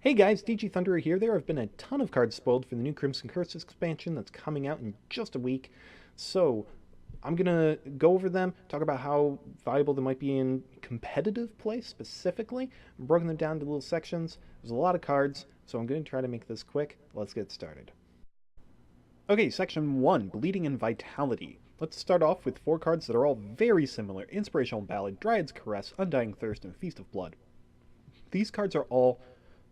Hey guys, DG Thunderer here. There have been a ton of cards spoiled for the new Crimson Curse expansion that's coming out in just a week. So, I'm gonna go over them, talk about how valuable they might be in competitive play specifically. I've broken them down into little sections. There's a lot of cards, so I'm gonna try to make this quick. Let's get started. Okay, section 1, Bleeding and Vitality. Let's start off with 4 cards that are all very similar: Inspirational Ballad, Dryad's Caress, Undying Thirst, and Feast of Blood. These cards are all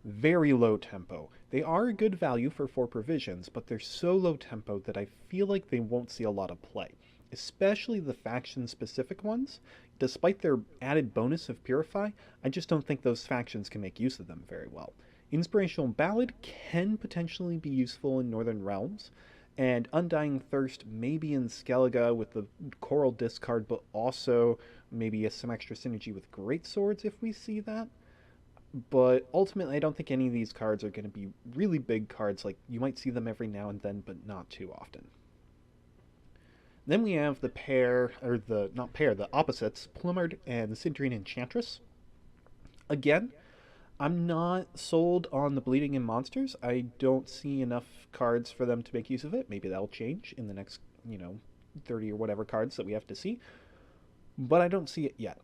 very low tempo. They are a good value for 4 provisions, but they're so low tempo that I feel like they won't see a lot of play, especially the faction specific ones. Despite their added bonus of Purify, I just don't think those factions can make use of them very well. Inspirational Ballad can potentially be useful in Northern Realms, and Undying Thirst maybe in Skellige with the Coral discard, but also maybe some extra synergy with Great Swords if we see that. But ultimately, I don't think any of these cards are going to be really big cards. Like, you might see them every now and then, but not too often. Then we have the pair, or the, not pair, the opposites, Plumard and the Citrine Enchantress. Again, I'm not sold on the Bleeding in Monsters. I don't see enough cards for them to make use of it. Maybe that'll change in the next, 30 or whatever cards that we have to see. But I don't see it yet.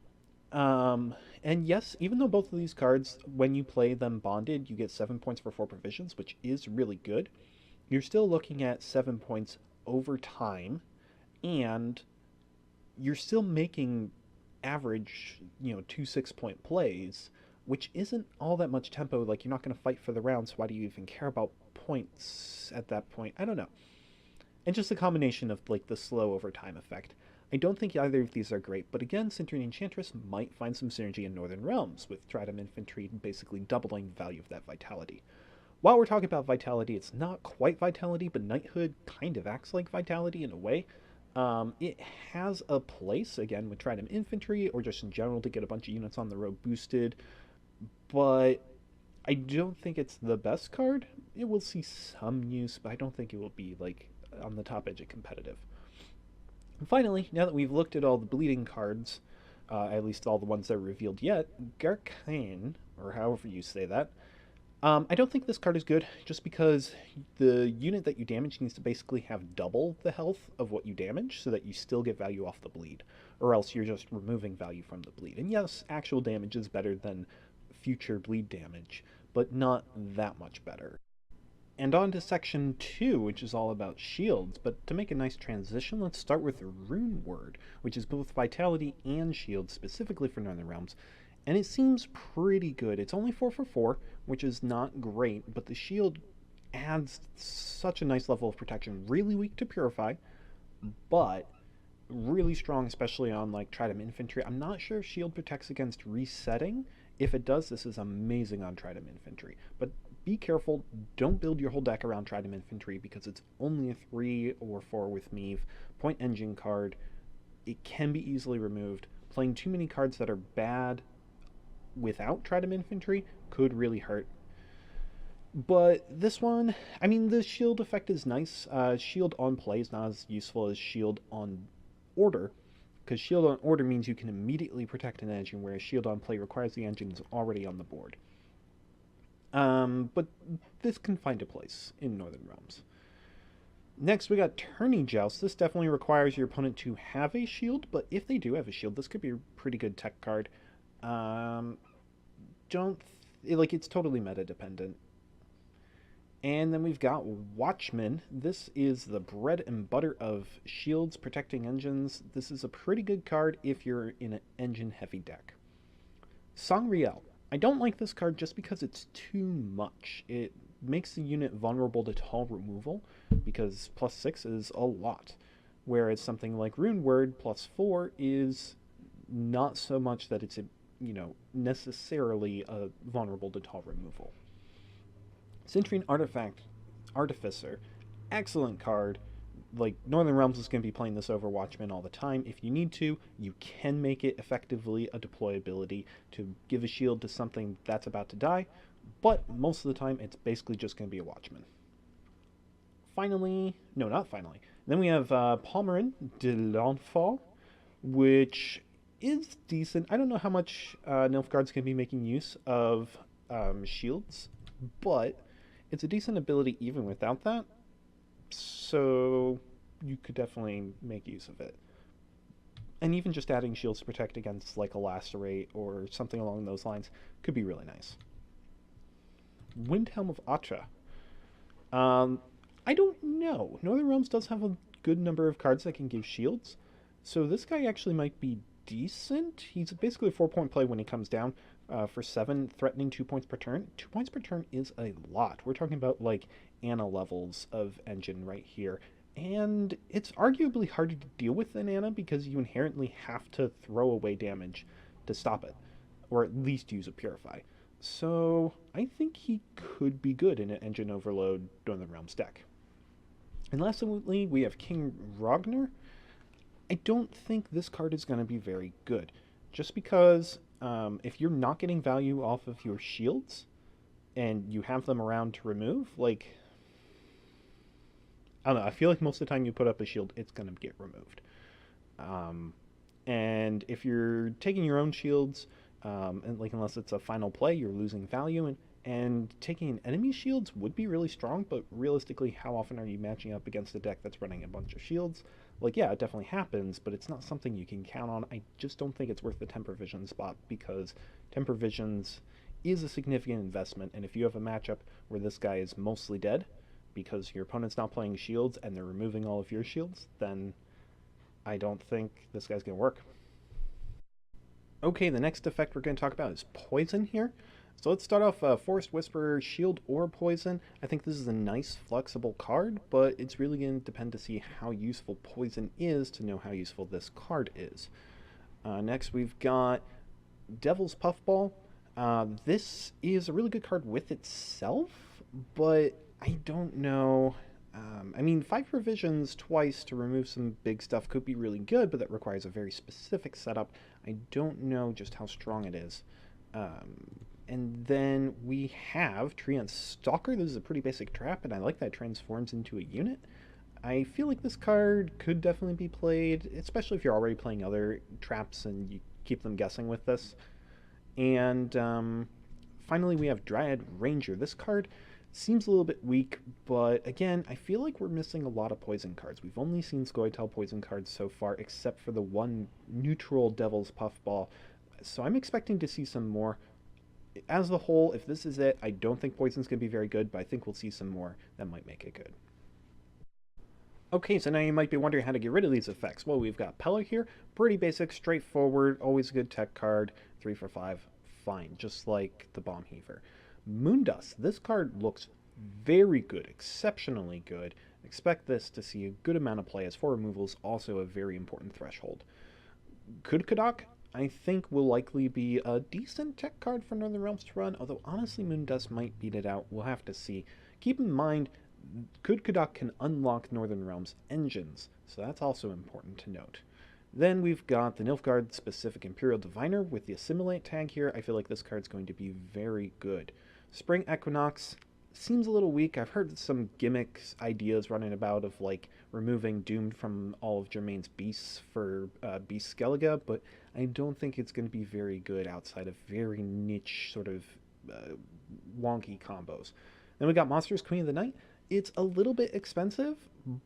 And yes, even though both of these cards, when you play them bonded, you get 7 points for 4 provisions, which is really good, you're still looking at 7 points over time, and you're still making average, 2 6-point plays, which isn't all that much tempo. Like, you're not going to fight for the round, so why do you even care about points at that point? I don't know. And just a combination of, like, the slow over time effect. I don't think either of these are great, but again, Citrine Enchantress might find some synergy in Northern Realms, with Tridem Infantry basically doubling the value of that Vitality. While we're talking about Vitality, it's not quite Vitality, but Knighthood kind of acts like Vitality in a way. It has a place, again, with Tridem Infantry, or just in general to get a bunch of units on the road boosted, but I don't think it's the best card. It will see some use, but I don't think it will be, like, on the top edge of competitive. And finally, now that we've looked at all the bleeding cards, at least all the ones that are revealed yet, Garkane, or however you say that, I don't think this card is good, just because the unit that you damage needs to basically have double the health of what you damage, so that you still get value off the bleed, or else you're just removing value from the bleed. And yes, actual damage is better than future bleed damage, but not that much better. And on to section 2, which is all about shields. But to make a nice transition, let's start with Rune Word, which is both Vitality and Shield, specifically for Northern Realms. And it seems pretty good. It's only 4 for 4, which is not great, but the Shield adds such a nice level of protection. Really weak to Purify, but really strong, especially on, like, Tridem Infantry. I'm not sure if Shield protects against resetting. If it does, this is amazing on Tridem Infantry. But be careful, don't build your whole deck around Tridem Infantry, because it's only a 3 or 4 with Meave. Point Engine card, it can be easily removed. Playing too many cards that are bad without Tridem Infantry could really hurt. But this one, I mean, the shield effect is nice. Shield on play is not as useful as shield on order, because shield on order means you can immediately protect an engine, whereas shield on play requires the engine is already on the board. But this can find a place in Northern Realms. Next, we got Tourney Joust. This definitely requires your opponent to have a shield, but if they do have a shield, this could be a pretty good tech card. Don't like, it's totally meta dependent. And then we've got Watchmen. This is the bread and butter of shields protecting engines. This is a pretty good card if you're in an engine heavy deck. Sangreal. I don't like this card just because it's too much. It makes the unit vulnerable to tall removal, because +6 is a lot. Whereas something like Rune Word +4 is not so much that it's, necessarily vulnerable to tall removal. Citrine Artificer, excellent card. Like, Northern Realms is going to be playing this over Watchmen all the time. If you need to, you can make it effectively a deployability to give a shield to something that's about to die, but most of the time it's basically just going to be a Watchman. Finally, no, not finally. Then we have Palmerin de l'Enfant, which is decent. I don't know how much Nilfgaard's going to be making use of shields, but it's a decent ability even without that, so you could definitely make use of it. And even just adding shields to protect against like a lacerate or something along those lines could be really nice. Windhelm of Atra. Um, I don't know. Northern Realms does have a good number of cards that can give shields, so this guy actually might be decent. He's basically a 4-point play when he comes down for 7, threatening 2 points per turn. 2 points per turn is a lot. We're talking about like Anna levels of engine right here. And it's arguably harder to deal with than Anna because you inherently have to throw away damage to stop it, or at least use a purify. So I think he could be good in an Engine Overload Northern Realms deck. And lastly, we have King Ragnar. I don't think this card is going to be very good, just because if you're not getting value off of your shields and you have them around to remove, like, I don't know, I feel like most of the time you put up a shield, it's going to get removed. Um, and if you're taking your own shields, and like unless it's a final play, you're losing value, and taking enemy shields would be really strong, but realistically, how often are you matching up against a deck that's running a bunch of shields? Like, yeah, it definitely happens, but it's not something you can count on. I just don't think it's worth the Temper Vision spot, because Temper Visions is a significant investment, and if you have a matchup where this guy is mostly dead because your opponent's not playing shields and they're removing all of your shields, then I don't think this guy's going to work. Okay, the next effect we're going to talk about is Poison here. So let's start off Forest Whisperer, Shield or Poison. I think this is a nice flexible card, but it's really going to depend to see how useful Poison is to know how useful this card is. Next we've got Devil's Puffball. This is a really good card with itself, but I don't know. I mean, 5 provisions twice to remove some big stuff could be really good, but that requires a very specific setup. I don't know just how strong it is. And then we have Treant Stalker. This is a pretty basic trap, and I like that it transforms into a unit. I feel like this card could definitely be played, especially if you're already playing other traps and you keep them guessing with this. And finally, we have Dryad Ranger. This card seems a little bit weak, but again, I feel like we're missing a lot of poison cards. We've only seen Scoia'tael poison cards so far, except for the one neutral Devil's Puffball. So I'm expecting to see some more. As a whole, if this is it, I don't think poison's going to be very good, but I think we'll see some more that might make it good. Okay, so now you might be wondering how to get rid of these effects. Well, we've got Pella here. Pretty basic, straightforward, always a good tech card. 3 for 5, fine, just like the Bomb Heaver. Moondust. This card looks very good, exceptionally good. Expect this to see a good amount of play, as 4 removals also a very important threshold. Kudkadak, I think, will likely be a decent tech card for Northern Realms to run, although honestly Moondust might beat it out. We'll have to see. Keep in mind, Kudkadak can unlock Northern Realms engines, so that's also important to note. Then we've got the Nilfgaard specific Imperial Diviner with the Assimilate tag here. I feel like this card's going to be very good. Spring Equinox seems a little weak. I've heard some gimmicks ideas running about of like removing Doomed from all of Germain's beasts for Beast Skellige, but I don't think it's going to be very good outside of very niche sort of wonky combos. Then we got Monsters Queen of the Night. It's a little bit expensive,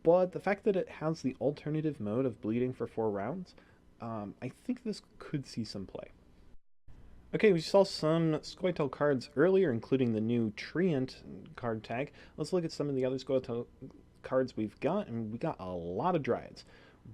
but the fact that it has the alternative mode of bleeding for 4 rounds, I think this could see some play. Okay, we saw some Scoia'tael cards earlier, including the new Treant card tag. Let's look at some of the other Scoia'tael cards we've got, and we got a lot of Dryads.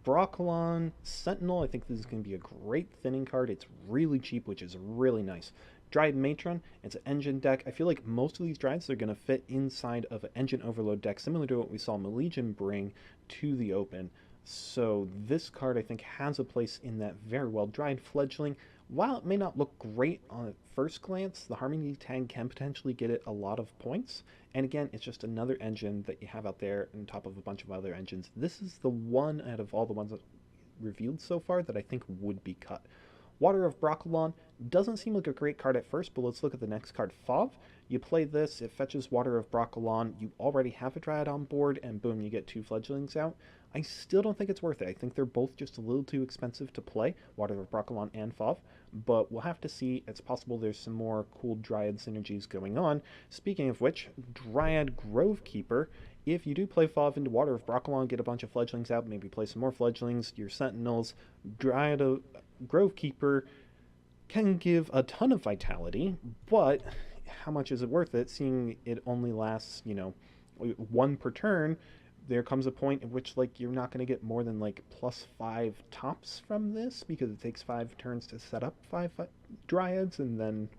Broccolon, Sentinel, I think this is going to be a great thinning card. It's really cheap, which is really nice. Dryad Matron, it's an engine deck. I feel like most of these Dryads are going to fit inside of an engine overload deck, similar to what we saw Malegion bring to the open. So this card, I think, has a place in that very well. Dryad Fledgling, while it may not look great on at first glance, the Harmony tag can potentially get it a lot of points. And again, it's just another engine that you have out there on top of a bunch of other engines. This is the one out of all the ones that revealed so far that I think would be cut. Water of Broccolon doesn't seem like a great card at first, but let's look at the next card, Fauve. You play this, it fetches Water of Broccolon, you already have a Dryad on board, and boom, you get 2 Fledglings out. I still don't think it's worth it. I think they're both just a little too expensive to play, Water of Broccolon and Fov, but we'll have to see. It's possible there's some more cool Dryad synergies going on. Speaking of which, Dryad Grovekeeper, if you do play Fov into Water of Broccolon, get a bunch of fledglings out, maybe play some more fledglings, your Sentinels, Dryad Grovekeeper can give a ton of vitality, but how much is it worth it, seeing it only lasts, one per turn? There comes a point at which like you're not going to get more than like +5 tops from this because it takes 5 turns to set up five dryads, and then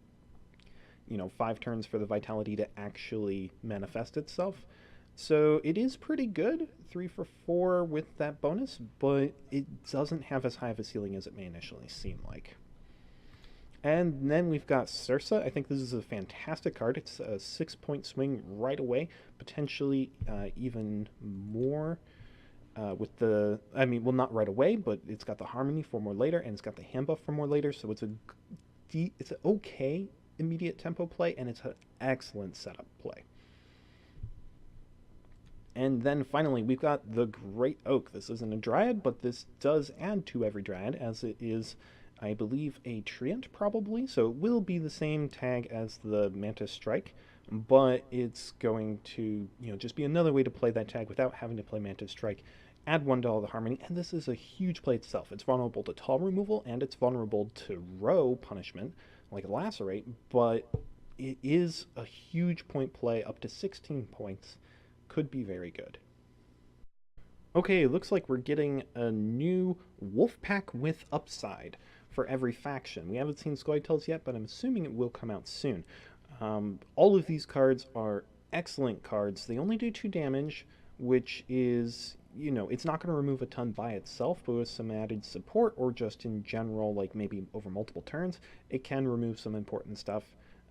5 turns for the vitality to actually manifest itself. So it is pretty good, 3 for 4 with that bonus, but it doesn't have as high of a ceiling as it may initially seem like. And then we've got Sursa. I think this is a fantastic card. It's a 6-point swing right away, potentially even more with the, I mean, well, not right away, but it's got the Harmony for more later, and it's got the hand buff for more later, so it's an okay immediate tempo play, and it's an excellent setup play. And then finally, we've got the Great Oak. This isn't a Dryad, but this does add to every Dryad, as it is, I believe, a Treant probably, so it will be the same tag as the Mantis Strike, but it's going to, just be another way to play that tag without having to play Mantis Strike. Add 1 to all the Harmony, and this is a huge play itself. It's vulnerable to Tall removal, and it's vulnerable to Row punishment, like Lacerate, but it is a huge point play, up to 16 points. Could be very good. Okay, looks like we're getting a new Wolf Pack with Upside for every faction. We haven't seen Scoia'taels yet, but I'm assuming it will come out soon. All of these cards are excellent cards. They only do 2 damage, which is, it's not going to remove a ton by itself, but with some added support, or just in general, like maybe over multiple turns, it can remove some important stuff.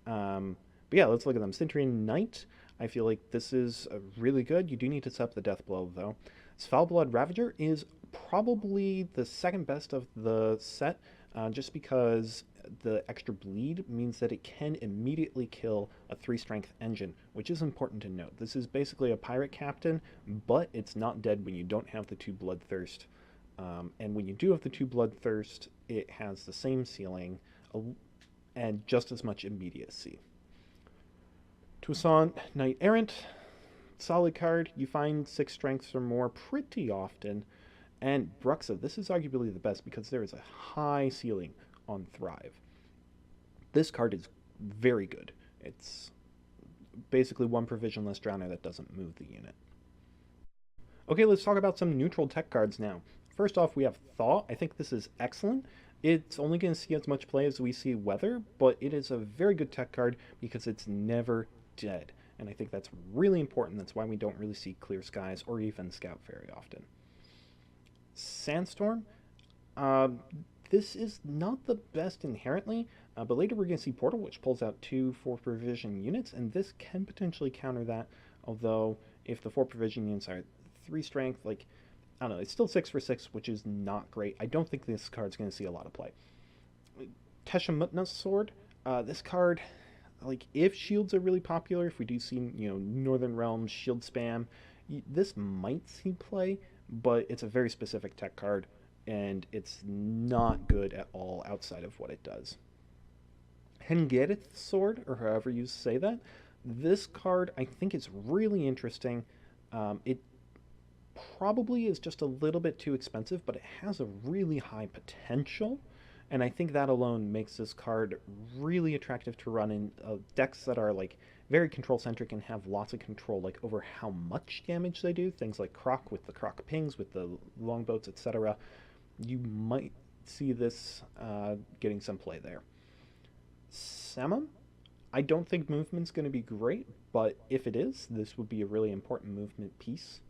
But yeah, let's look at them. Centurion Knight, I feel like this is really good. You do need to set up the Death Blow, though. Foulblood Ravager is probably the second best of the set, just because the extra bleed means that it can immediately kill a 3-strength engine, which is important to note. This is basically a pirate captain, but it's not dead when you don't have the 2 Bloodthirst. And when you do have the 2 Bloodthirst, it has the same ceiling and just as much immediacy. Toussaint Knight Errant, solid card. You find 6 strengths or more pretty often. And Bruxa, this is arguably the best because there is a high ceiling on Thrive. This card is very good. It's basically 1 provisionless Drowner that doesn't move the unit. Okay, let's talk about some neutral tech cards now. First off, we have Thaw. I think this is excellent. It's only going to see as much play as we see Weather, but it is a very good tech card because it's never dead. And I think that's really important. That's why we don't really see Clear Skies or even Scout very often. Sandstorm. This is not the best inherently, but later we're going to see Portal, which pulls out 2 4-provision units, and this can potentially counter that, although if the 4-provision units are 3 strength, like, I don't know, it's still 6 for 6, which is not great. I don't think this card's going to see a lot of play. Teshamutna's Sword. This card, like, if shields are really popular, if we do see, Northern Realms shield spam, this might see play, but it's a very specific tech card, and it's not good at all outside of what it does. Hengerith Sword, or however you say that. This card, I think, is really interesting. It probably is just a little bit too expensive, but it has a really high potential, and I think that alone makes this card really attractive to run in decks that are like very control centric and have lots of control like over how much damage they do. Things like Croc with the Croc pings, with the longboats, etc. You might see this getting some play there. Samum, I don't think movement's going to be great, but if it is, this would be a really important movement piece.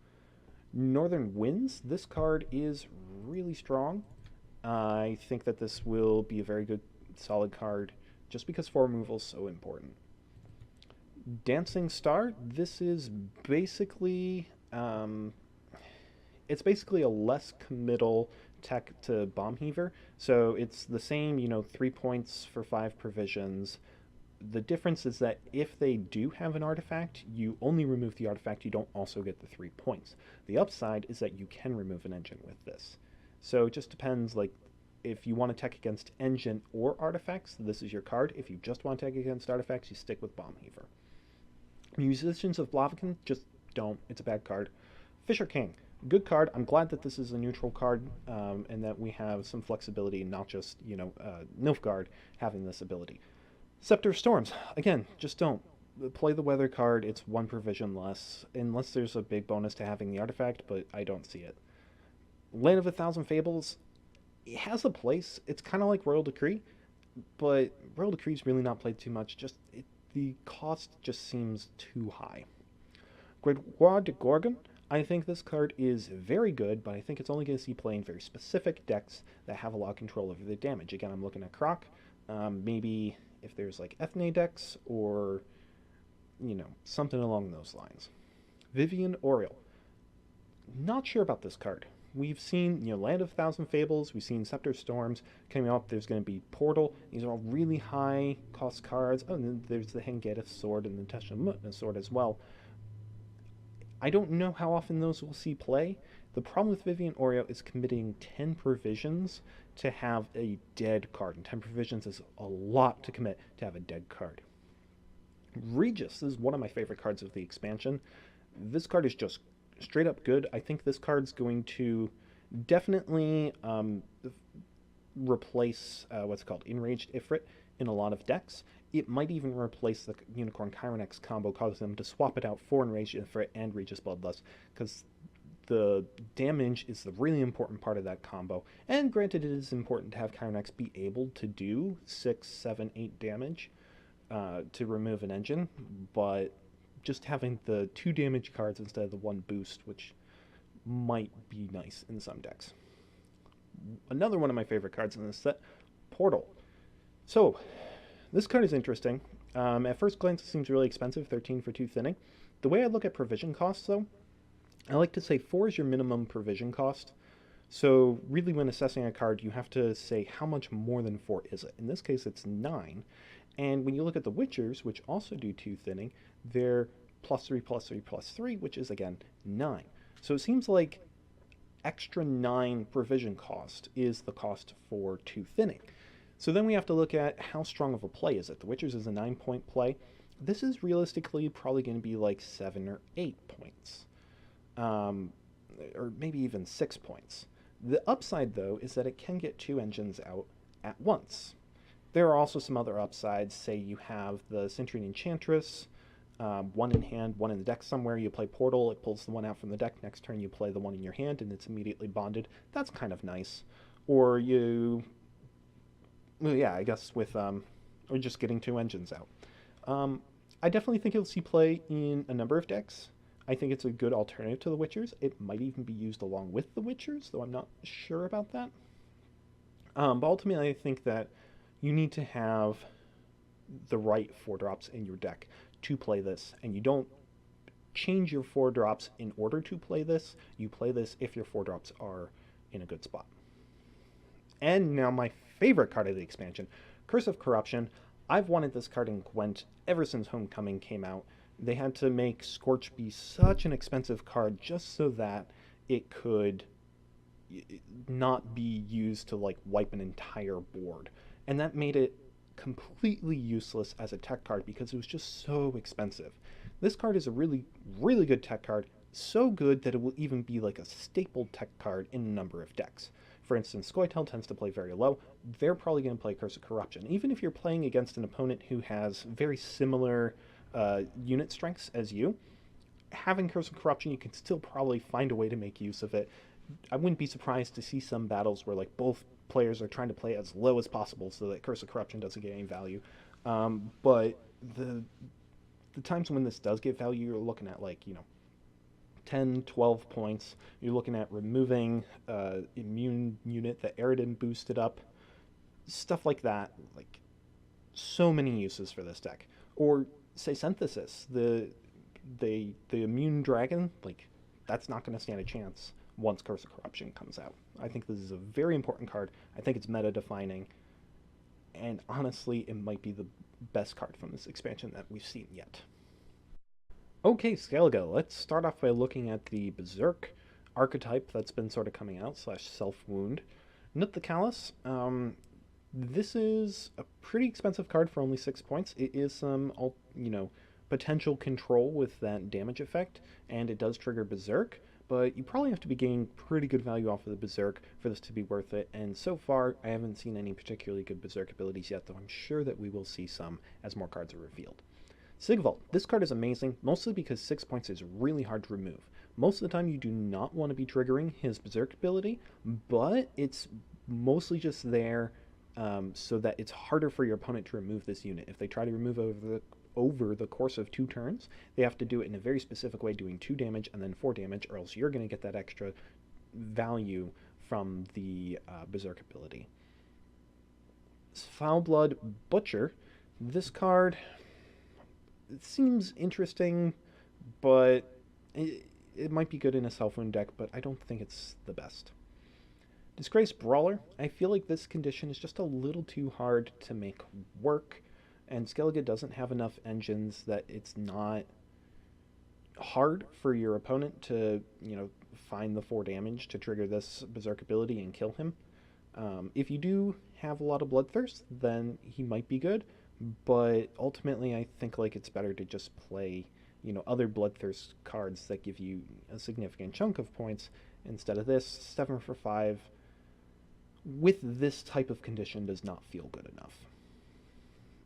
Northern Winds, this card is really strong. I think that this will be a very good, solid card, just because 4 removal is so important. Dancing Star, this is basically, it's basically a less committal tech to Bomb Heaver, so it's the same, 3 points for 5 provisions, The difference is that if they do have an artifact, you only remove the artifact, you don't also get the 3 points. The upside is that you can remove an engine with this. So it just depends, like, if you want to tech against engine or artifacts, this is your card. If you just want to tech against artifacts, you stick with Bomb Heaver. Musicians of Blaviken, just don't. It's a bad card. Fisher King, good card. I'm glad that this is a neutral card, and that we have some flexibility, not just, Nilfgaard having this ability. Scepter of Storms, again, just don't. Play the weather card, it's one provision less, unless there's a big bonus to having the artifact, but I don't see it. Land of a Thousand Fables, it has a place. It's kind of like Royal Decree, but Royal Decree is really not played too much. The cost just seems too high. Gregoire de Gorgon, I think this card is very good, but I think it's only going to see play in very specific decks that have a lot of control over the damage. Again, I'm looking at Croc. Maybe if there's like Ethne decks or, something along those lines. Vivian Oriole. Not sure about this card. We've seen, Land of Thousand Fables, we've seen Scepter Storms coming up, there's going to be Portal. These are all really high cost cards. Oh, and then there's the Hengedith Sword and the Teshna Sword as well. I don't know how often those will see play. The problem with Vivian Oriole is committing 10 provisions to have a dead card, and 10 provisions is a lot to commit to have a dead card. Regis is one of my favorite cards of the expansion. This card is just straight up good. I think this card's going to definitely replace what's called Enraged Ifrit in a lot of decks. It might even replace the Unicorn Chironex combo, cause them to swap it out for Enraged Ifrit and Regis Bloodlust, because the damage is the really important part of that combo. And granted, it is important to have Chironex be able to do 6, 7, 8 damage to remove an engine, but just having the 2 damage cards instead of the 1 boost, which might be nice in some decks. Another one of my favorite cards in this set, Portal. So, this card is interesting. At first glance, it seems really expensive, 13 for 2 thinning. The way I look at provision costs, though, I like to say 4 is your minimum provision cost. So, really, when assessing a card, you have to say how much more than 4 is it. In this case, it's 9. And when you look at the Witchers, which also do 2 thinning, they're +3, +3, +3, which is, again, 9. So it seems like extra 9 provision cost is the cost for 2 thinning. So then we have to look at how strong of a play is it. The Witchers is a 9-point play. This is realistically probably going to be like 7 or 8 points. Or maybe even 6 points. The upside, though, is that it can get 2 engines out at once. There are also some other upsides. Say you have the Centurion Enchantress, 1 in hand, 1 in the deck somewhere. You play Portal, it pulls the 1 out from the deck. Next turn you play the 1 in your hand, and it's immediately bonded. That's kind of nice. Or I guess with, or just getting 2 engines out. I definitely think it'll see play in a number of decks. I think it's a good alternative to the Witchers. It might even be used along with the Witchers, though I'm not sure about that. But ultimately, I think that you need to have the right 4-drops in your deck to play this, and you don't change your 4-drops in order to play this. You play this if your 4-drops are in a good spot. And now my favorite card of the expansion, Curse of Corruption. I've wanted this card in Gwent ever since Homecoming came out. They had to make Scorch be such an expensive card just so that it could not be used to like wipe an entire board. And that made it completely useless as a tech card because it was just so expensive. This card is a really, really good tech card, so good that it will even be like a staple tech card in a number of decks. For instance, Scoia'tael tends to play very low. They're probably going to play Curse of Corruption. Even if you're playing against an opponent who has very similar unit strengths as you, having Curse of Corruption, you can still probably find a way to make use of it. I wouldn't be surprised to see some battles where like both players are trying to play as low as possible so that Curse of Corruption doesn't get any value. But the times when this does get value, you're looking at like, 10, 12 points. You're looking at removing immune unit that Eridan boosted up. Stuff like that. Like, so many uses for this deck. Or, say, Synthesis. The immune dragon, like, that's not going to stand a chance once Curse of Corruption comes out. I think this is a very important card. I think it's meta-defining. and honestly, it might be the best card from this expansion that we've seen yet. Okay, Skellige, let's start off by looking at the Berserk archetype that's been sort of coming out, slash self-wound. Nut the Callous. This is a pretty expensive card for only 6 points. It is some, potential control with that damage effect, and it does trigger Berserk, but you probably have to be getting pretty good value off of the Berserk for this to be worth it, and so far I haven't seen any particularly good Berserk abilities yet, though I'm sure that we will see some as more cards are revealed. Sigvald. This card is amazing, mostly because 6 points is really hard to remove. Most of the time you do not want to be triggering his Berserk ability, but it's mostly just there so that it's harder for your opponent to remove this unit. If they try to remove over the course of 2 turns, they have to do it in a very specific way, doing 2 damage and then 4 damage, or else you're going to get that extra value from the Berserk ability. Foulblood Butcher. This card, it seems interesting, but it might be good in a self-wound deck, but I don't think it's the best. Disgraced Brawler. I feel like this condition is just a little too hard to make work, and Skellige doesn't have enough engines that it's not hard for your opponent to, find the 4 damage to trigger this Berserk ability and kill him. If you do have a lot of Bloodthirst, then he might be good, but ultimately I think it's better to just play, other Bloodthirst cards that give you a significant chunk of points instead of this. 7 for 5 with this type of condition does not feel good enough.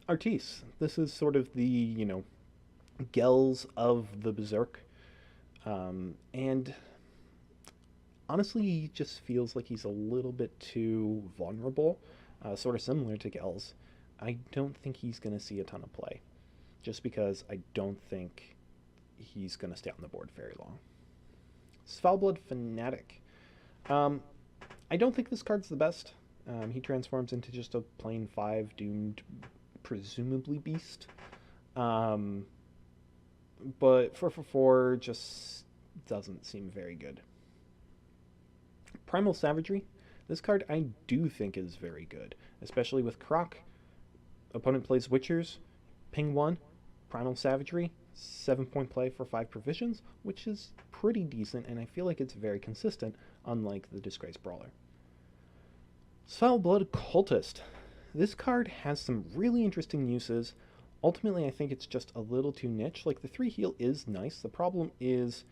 Artis. This is sort of the, Gels of the Berserk. And honestly, he just feels like he's a little bit too vulnerable, sort of similar to Gels. I don't think he's going to see a ton of play, just because I don't think he's going to stay on the board very long. Svalblood Fanatic. I don't think this card's the best. He transforms into just a plain 5 doomed, presumably beast. But 4 for 4 just doesn't seem very good. Primal Savagery. This card I do think is very good, especially with Croc. Opponent plays Witchers, ping 1, Primal Savagery, 7-point play for 5 provisions, which is pretty decent, and I feel like it's very consistent, unlike the Disgraced Brawler. Foulblood Cultist. This card has some really interesting uses. Ultimately, I think it's just a little too niche. The 3 heal is nice. The problem is,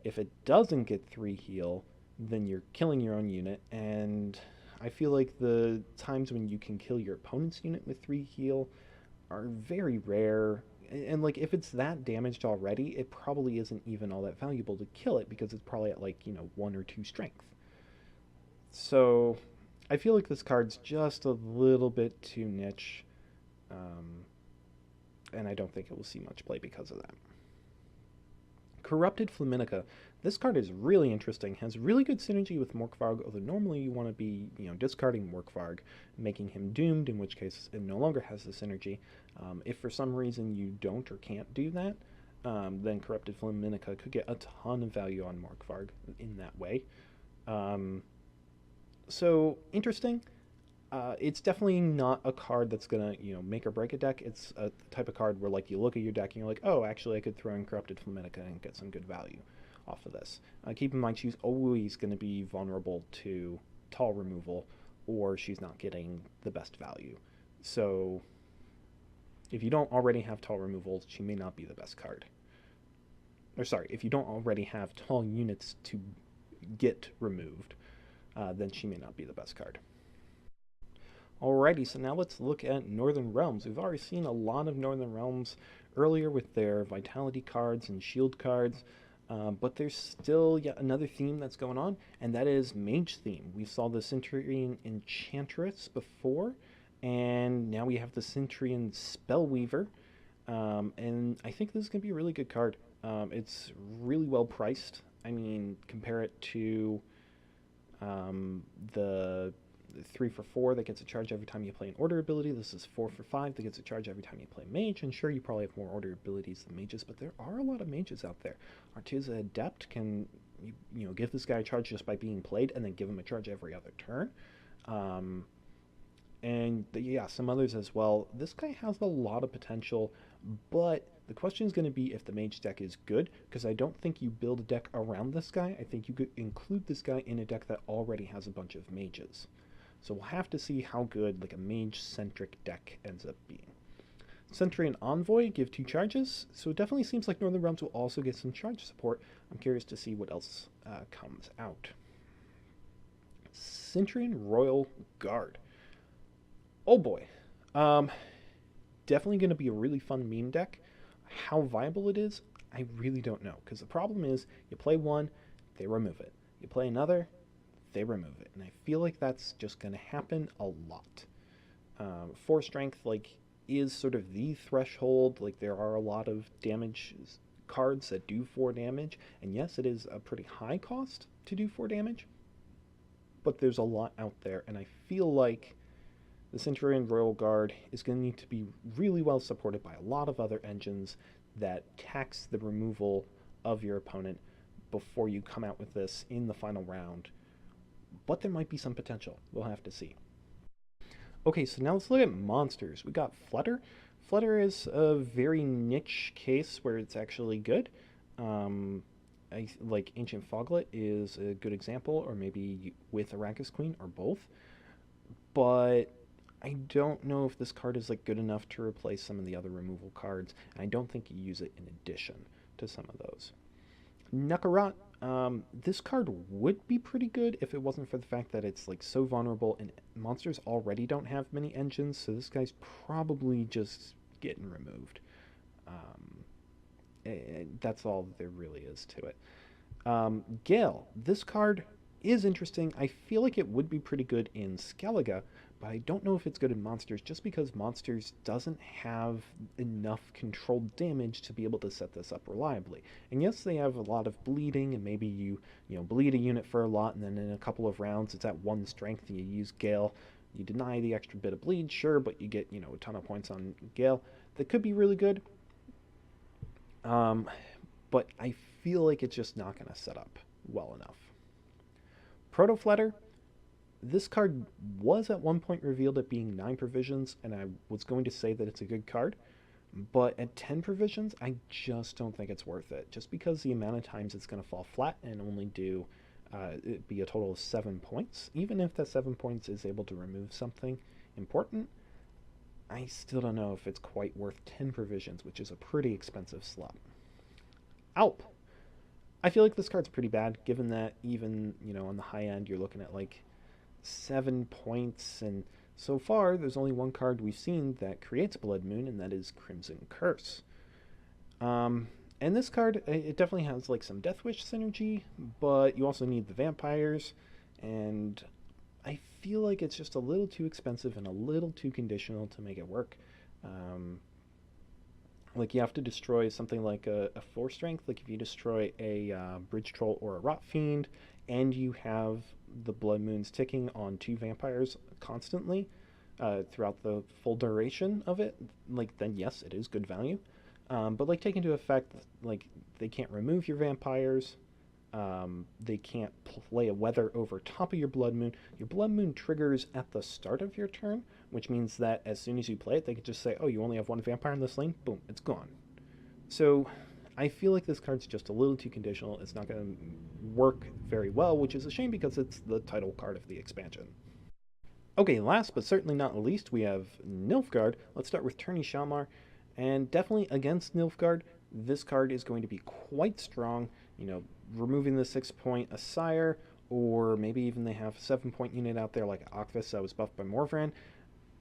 if it doesn't get 3 heal, then you're killing your own unit, and I feel like the times when you can kill your opponent's unit with 3 heal are very rare, and if it's that damaged already, it probably isn't even all that valuable to kill it, because it's probably at 1 or 2 strength. So I feel like this card's just a little bit too niche, and I don't think it will see much play because of that. Corrupted Flaminica. This card is really interesting, has really good synergy with Morkvarg, although normally you want to be, discarding Morkvarg, making him doomed, in which case it no longer has the synergy. If for some reason you don't or can't do that, then Corrupted Flaminica could get a ton of value on Morkvarg in that way. So, interesting. It's definitely not a card that's going to, make or break a deck. It's a type of card where, you look at your deck and you're like, oh, actually, I could throw in Corrupted Flaminica and get some good value off of this. Keep in mind, she's always going to be vulnerable to tall removal, or she's not getting the best value. So, if you don't already have tall removal, she may not be the best card. Or, sorry, if you don't already have tall units to get removed, then she may not be the best card. Alrighty, so now let's look at Northern Realms. We've already seen a lot of Northern Realms earlier with their Vitality cards and Shield cards, but there's still yet another theme that's going on, and that is Mage theme. We saw the Centurion Enchantress before, and now we have the Centurion Spellweaver, and I think this is going to be a really good card. It's really well priced. I mean, compare it to the 3 for 4 that gets a charge every time you play an order ability. This is 4 for 5 that gets a charge every time you play mage. And sure, you probably have more order abilities than mages, but there are a lot of mages out there. Artiza Adept can give this guy a charge just by being played, and then give him a charge every other turn. and yeah, some others as well. This guy has a lot of potential, but the question is going to be if the mage deck is good, because I don't think you build a deck around this guy. I think you could include this guy in a deck that already has a bunch of mages. So we'll have to see how good like a mage-centric deck ends up being. Sentry and Envoy give 2 charges, so it definitely seems like Northern Realms will also get some charge support. I'm curious to see what else comes out. Centurion Royal Guard. Oh boy. Um, Definitely going to be a really fun meme deck. How viable it is, I really don't know. Because the problem is, you play one, they remove it. You play another, they remove it. And I feel like that's just going to happen a lot. 4 strength, like, is sort of the threshold. Like, there are a lot of damage cards that do 4 damage. And yes, it is a pretty high cost to do 4 damage. But there's a lot out there. And I feel like the Centurion Royal Guard is going to need to be really well supported by a lot of other engines that tax the removal of your opponent before you come out with this in the final round. But there might be some potential. We'll have to see. Okay, so now let's look at monsters. We got Flutter. Flutter is a very niche case where it's actually good. Like Ancient Foglet is a good example, or maybe with Arrakis Queen, or both. But I don't know if this card is like good enough to replace some of the other removal cards, and I don't think you use it in addition to some of those. Nakarat, this card would be pretty good if it wasn't for the fact that it's like so vulnerable, and monsters already don't have many engines, so this guy's probably just getting removed. That's all there really is to it. Gale, this card is interesting. I feel like it would be pretty good in Skellige, but I don't know if it's good in monsters just because monsters doesn't have enough controlled damage to be able to set this up reliably. And yes, they have a lot of bleeding, and maybe you bleed a unit for a lot, and then in a couple of rounds it's at 1 strength and you use Gale. You deny the extra bit of bleed, sure, but you get a ton of points on Gale. That could be really good. But I feel like it's just not going to set up well enough. Protoflutter, this card was at one point revealed at being 9 provisions, and I was going to say that it's a good card, but at 10 provisions, I just don't think it's worth it, just because the amount of times it's going to fall flat and only do it be a total of 7 points. Even if that 7 points is able to remove something important, I still don't know if it's quite worth 10 provisions, which is a pretty expensive slot. Alp. I feel like this card's pretty bad, given that even, on the high end, you're looking at like 7 points, and so far, there's only one card we've seen that creates Blood Moon, and that is Crimson Curse. And this card, it definitely has like some Death Wish synergy, but you also need the vampires, and I feel like it's just a little too expensive and a little too conditional to make it work. Like you have to destroy something like a 4 strength. Like if you destroy a Bridge Troll or a Rot Fiend, and you have the Blood Moons ticking on 2 vampires constantly throughout the full duration of it, like then yes, it is good value. But like take into effect, like they can't remove your vampires. They can't play a weather over top of your Blood Moon. Your Blood Moon triggers at the start of your turn, which means that as soon as you play it, they can just say, oh, you only have 1 vampire in this lane. Boom, it's gone. So I feel like this card's just a little too conditional. It's not going to work very well, which is a shame because it's the title card of the expansion. Okay, last but certainly not least, we have Nilfgaard. Let's start with Tourney Shalmar. And definitely against Nilfgaard, this card is going to be quite strong. Removing the 6-point Asire, or maybe even they have a 7-point unit out there like Akvis that was buffed by Morvran,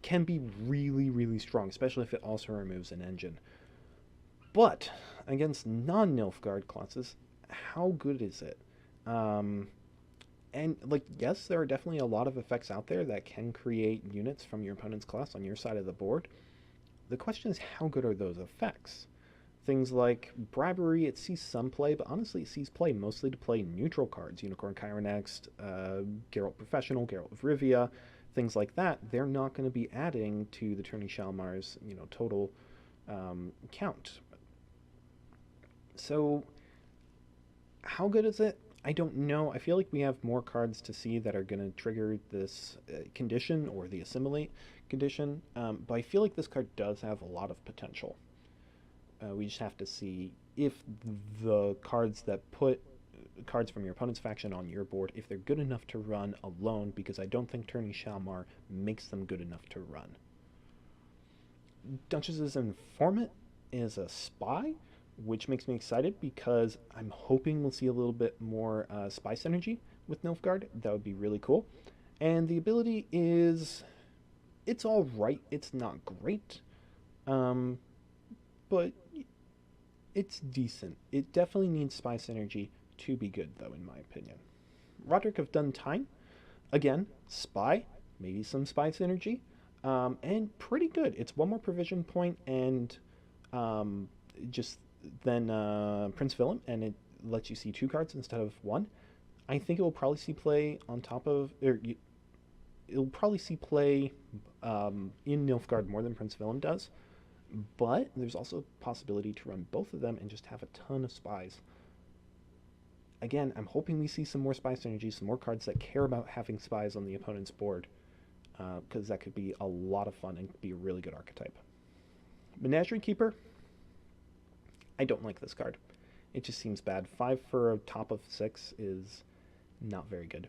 can be really, really strong, especially if it also removes an engine. But against non-Nilfgaard classes, how good is it? And like, yes, there are definitely a lot of effects out there that can create units from your opponent's class on your side of the board. The question is, how good are those effects? Things like Bribery, it sees some play, but honestly it sees play mostly to play neutral cards. Unicorn Chironext, Geralt Professional, Geralt of Rivia, things like that. They're not going to be adding to the Tourney Shalmar's total count. So how good is it? I don't know. I feel like we have more cards to see that are going to trigger this condition or the assimilate condition, but I feel like this card does have a lot of potential. We just have to see if the cards that put cards from your opponent's faction on your board, if they're good enough to run alone, because I don't think turning Shalmar makes them good enough to run. Duchess's Informant is a spy, which makes me excited because I'm hoping we'll see a little bit more spy synergy with Nilfgaard. That would be really cool. And the ability is, it's all right. It's not great, but it's decent. It definitely needs spy synergy to be good, though, in my opinion. Roderick of Duntime, again, spy, maybe some spy synergy, and pretty good. It's one more provision point and just then Prince Willem, and it lets you see 2 cards instead of 1. I think it will probably see play on top of, it'll probably see play in Nilfgaard more than Prince Willem does, but there's also a possibility to run both of them and just have a ton of spies. Again, I'm hoping we see some more spy synergy, some more cards that care about having spies on the opponent's board, because that could be a lot of fun and be a really good archetype. Menagerie Keeper, I don't like this card. It just seems bad. 5 for a top of 6 is not very good.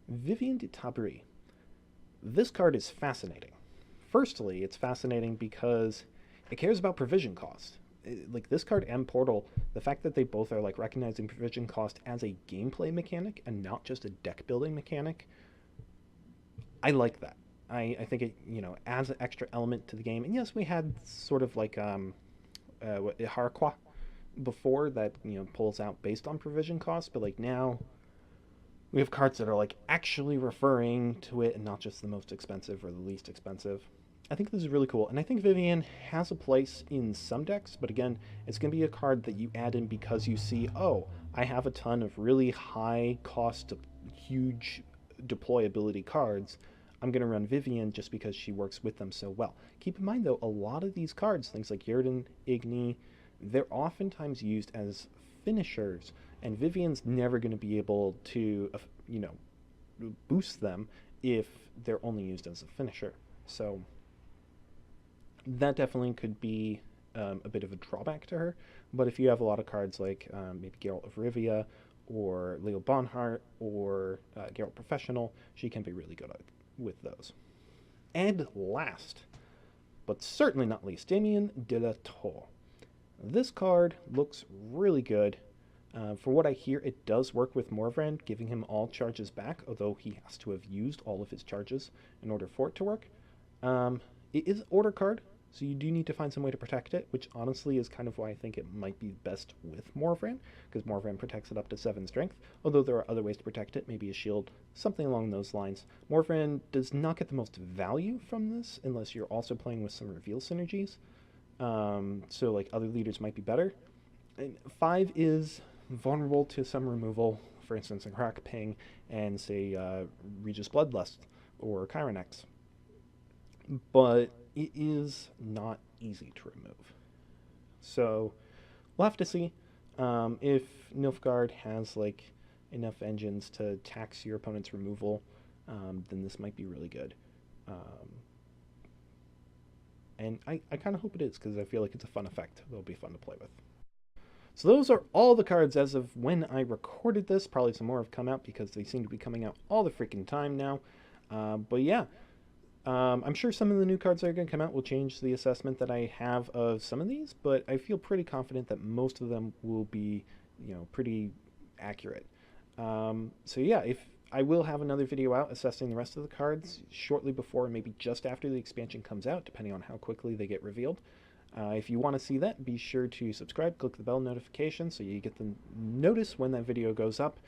Vivian de Tabry. This card is fascinating. Firstly, it's fascinating because it cares about provision cost. Like this card and Portal, the fact that they both are like recognizing provision cost as a gameplay mechanic and not just a deck building mechanic, I like that. I think it, adds an extra element to the game. And yes, we had sort of like Harakwa before that, pulls out based on provision cost, but like now we have cards that are like actually referring to it and not just the most expensive or the least expensive. I think this is really cool, and I think Vivian has a place in some decks, but again, it's going to be a card that you add in because you see, oh, I have a ton of really high cost, huge deployability cards. I'm going to run Vivian just because she works with them so well. Keep in mind, though, a lot of these cards, things like Yerden, Igni, they're oftentimes used as finishers, and Vivian's never going to be able to, boost them if they're only used as a finisher. So that definitely could be a bit of a drawback to her. But if you have a lot of cards like maybe Geralt of Rivia or Leo Bonhart or Geralt Professional, she can be really good with those. And last, but certainly not least, Damien de la Tour. This card looks really good. For what I hear, it does work with Morvrand, giving him all charges back, although he has to have used all of his charges in order for it to work. It is an order card, so you do need to find some way to protect it, which honestly is kind of why I think it might be best with Morvrand, because Morvrand protects it up to 7 strength, although there are other ways to protect it, maybe a shield, something along those lines. Morvrand does not get the most value from this, unless you're also playing with some reveal synergies, so like other leaders might be better. And 5 is vulnerable to some removal, for instance, a Crack Ping and, say, Regis Bloodlust or Chironex. But it is not easy to remove. So we'll have to see if Nilfgaard has like enough engines to tax your opponent's removal, then this might be really good. And I kind of hope it is, because I feel like it's a fun effect. It'll be fun to play with. So those are all the cards as of when I recorded this. Probably some more have come out because they seem to be coming out all the freaking time now. But yeah. I'm sure some of the new cards that are going to come out will change the assessment that I have of some of these, but I feel pretty confident that most of them will be, pretty accurate. So yeah, if I will have another video out assessing the rest of the cards shortly before, maybe just after the expansion comes out, depending on how quickly they get revealed. If you want to see that, be sure to subscribe, click the bell notification so you get the notice when that video goes up.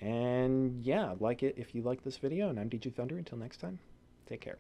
And yeah, like it if you like this video, and I'm DJ Thunder. Until next time, take care.